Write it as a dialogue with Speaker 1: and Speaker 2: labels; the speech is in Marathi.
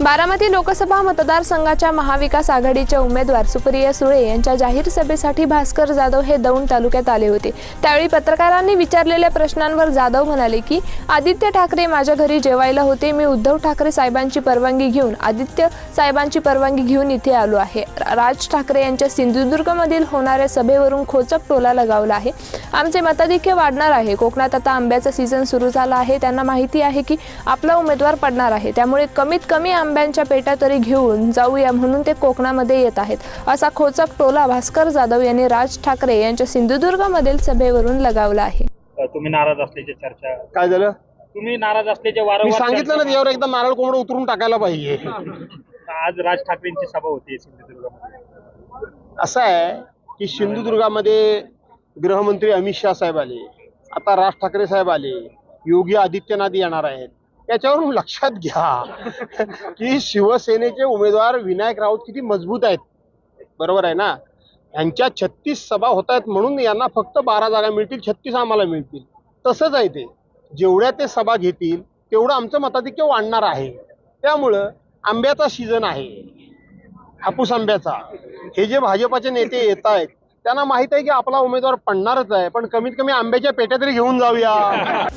Speaker 1: बारामती लोकसभा मतदारसंघाच्या महाविकास आघाडीच्या उमेदवार सुप्रिया सुळे यांच्या जाहीर सभेसाठी भास्कर जाधव हे दौंड तालुक्यात आले होते। त्यावेळी पत्रकारांनी विचारलेल्या प्रश्नांवर जाधव म्हणाले की आदित्य ठाकरे माझ्या घरी जेवायला होते। मी उद्धव ठाकरे साहेबांची परवानगी घेऊन आदित्य साहेबांची परवानगी घेऊन इथे आलो आहे। राज ठाकरे यांच्या सिंधुदुर्गमधील होणाऱ्या सभेवरून खोचक टोला लगावला आहे। आमचे मताधिक्य वाढणार आहे। कोकणात आता आंब्याचा सीझन सुरू झाला आहे। त्यांना माहिती आहे की आपला उमेदवार पडणार आहे, त्यामुळे कमीत कमी आंब्यांच्या पेट्या तरी घेऊन जाऊया म्हणून ते कोकणामध्ये येत आहेत, असा खोचक टोला भास्कर जाधव यांनी राज ठाकरे यांच्या सिंधुदुर्गमधील सभेवरून लगावला आहे।
Speaker 2: तुम्ही नाराज असल्याची चर्चा
Speaker 3: काय झालं?
Speaker 2: तुम्ही नाराज असल्याचे वारंवार
Speaker 3: मी सांगितलं ना, यावर एकदा नारळ कोंबडं उतरून टाकायला पाहिजे।
Speaker 2: आज राज ठाकरेंची सभा होती सिंधुदुर्गमध्ये।
Speaker 3: असं आहे की सिंधुदुर्गामध्ये गृहमंत्री अमित शाह साहेब आले, आता राज ठाकरे साहेब आले, योगी आदित्यनाथ येणार आहेत। त्याच्यावरून लक्षात घ्या की शिवसेनेचे उमेदवार विनायक राऊत किती मजबूत आहेत, बरोबर आहे ना। यांच्या 36 सभा होत आहेत म्हणून यांना फक्त 12 जागा मिळतील, 36 आम्हाला मिळतील। तसंच आहे ते, जेवढ्या ते सभा घेतील तेवढं आमचं मताधिक्य वाढणार आहे। त्यामुळं आंब्याचा सीझन आहे, हापूस आंब्याचा। हे जे भाजपाचे नेते येत आहेत त्यांना माहित आहे की आपला उमेदवार पडणारच आहे, पण कमीत कमी आंब्याच्या पेट्या तरी घेऊन जाऊया।